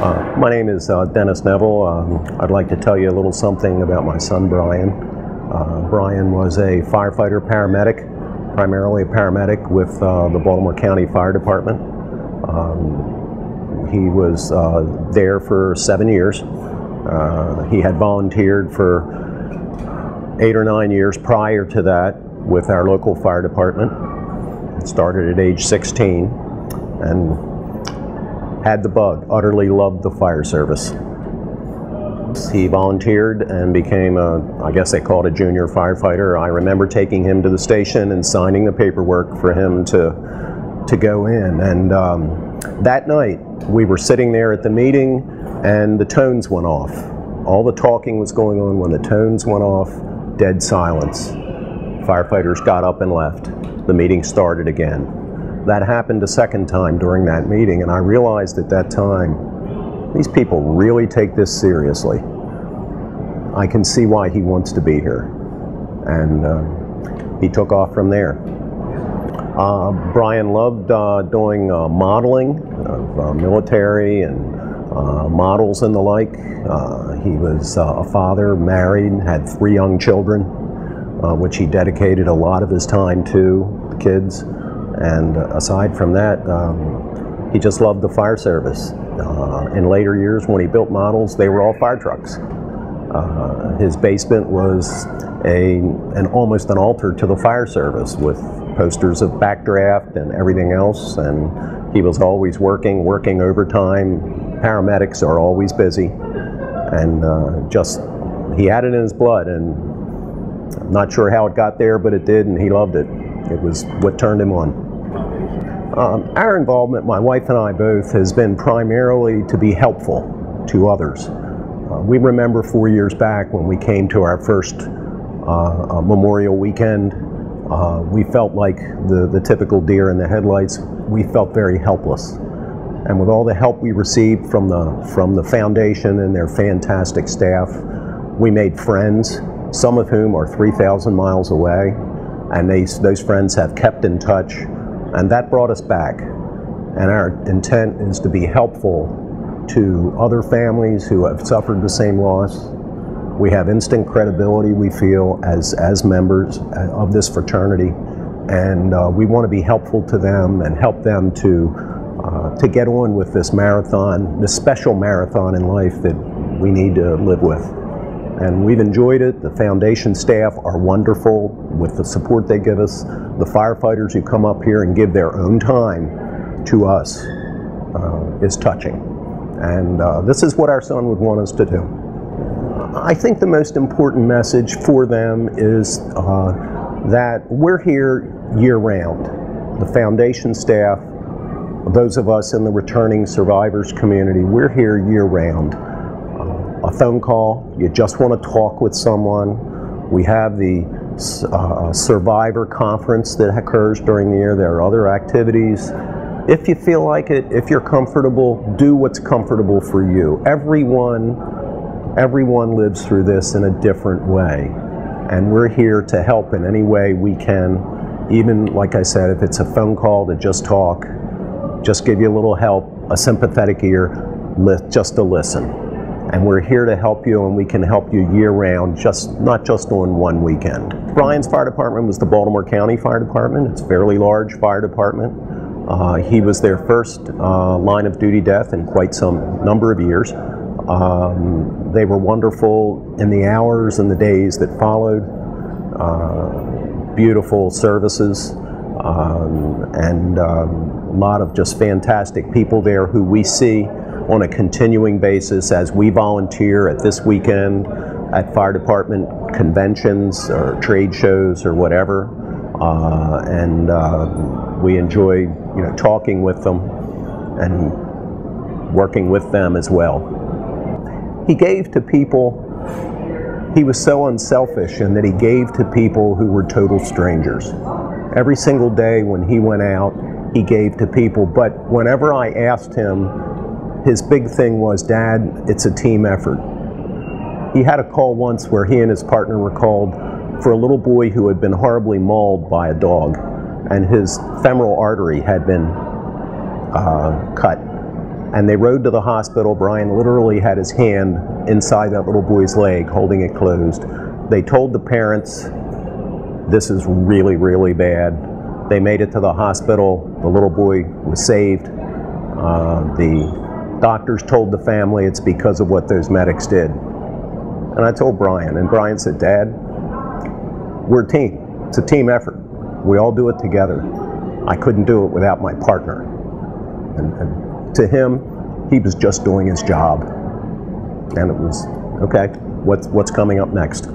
My name is Dennis Neville. I'd like to tell you a little something about my son Brian. Brian was a firefighter paramedic, primarily a paramedic with the Baltimore County Fire Department. He was there for 7 years. He had volunteered for 8 or 9 years prior to that with our local fire department. Started at age 16 and had the bug, utterly loved the fire service. He volunteered and became I guess they call it a junior firefighter. I remember taking him to the station and signing the paperwork for him to go in. And that night we were sitting there at the meeting and the tones went off. All the talking was going on. When the tones went off, dead silence. Firefighters got up and left. The meeting started again. That happened a second time during that meeting, and I realized at that time, these people really take this seriously. I can see why he wants to be here. And he took off from there. Brian loved doing modeling of military and models and the like. He was a father, married, had 3 young children, which he dedicated a lot of his time to, the kids. And aside from that, he just loved the fire service. In later years, when he built models, they were all fire trucks. His basement was almost an altar to the fire service with posters of backdraft and everything else. And he was always working overtime. Paramedics are always busy. And he had it in his blood. And I'm not sure how it got there, but it did, and he loved it. It was what turned him on. Our involvement, my wife and I both, has been primarily to be helpful to others. We remember 4 years back when we came to our first Memorial Weekend. We felt like the typical deer in the headlights. We felt very helpless. And with all the help we received from the foundation and their fantastic staff, we made friends, some of whom are 3,000 miles away. And those friends have kept in touch, and that brought us back. And our intent is to be helpful to other families who have suffered the same loss. We have instant credibility, we feel, as members of this fraternity, and we want to be helpful to them and help them to get on with this marathon, this special marathon in life that we need to live with. And we've enjoyed it. The foundation staff are wonderful with the support they give us. The firefighters who come up here and give their own time to us is touching. And this is what our son would want us to do. I think the most important message for them is that we're here year-round. The foundation staff, those of us in the returning survivors community, we're here year-round. A phone call, you just want to talk with someone. We have the survivor conference that occurs during the year. There are other activities. If you feel like it, if you're comfortable, do what's comfortable for you. Everyone lives through this in a different way. And we're here to help in any way we can. Even, like I said, if it's a phone call to just talk, just give you a little help, a sympathetic ear, just to listen. And we're here to help you, and we can help you year-round, not just on one weekend. Brian's fire department was the Baltimore County Fire Department. It's a fairly large fire department. He was their first line of duty death in quite some number of years. They were wonderful in the hours and the days that followed. Beautiful services, and a lot of just fantastic people there who we see on a continuing basis as we volunteer at this weekend, at fire department conventions or trade shows or whatever, and we enjoy talking with them and working with them as well. He gave to people. He was so unselfish in that he gave to people who were total strangers. Every single day when he went out, he gave to people, but whenever I asked him, his big thing was, "Dad, it's a team effort." He had a call once where he and his partner were called for a little boy who had been horribly mauled by a dog, and his femoral artery had been cut. And they rode to the hospital. Brian literally had his hand inside that little boy's leg, holding it closed. They told the parents, this is really, really bad. They made it to the hospital. The little boy was saved. The doctors told the family it's because of what those medics did. And I told Brian, and Brian said, Dad, we're a team. It's a team effort. We all do it together. I couldn't do it without my partner. And to him, he was just doing his job. And it was, okay, what's coming up next?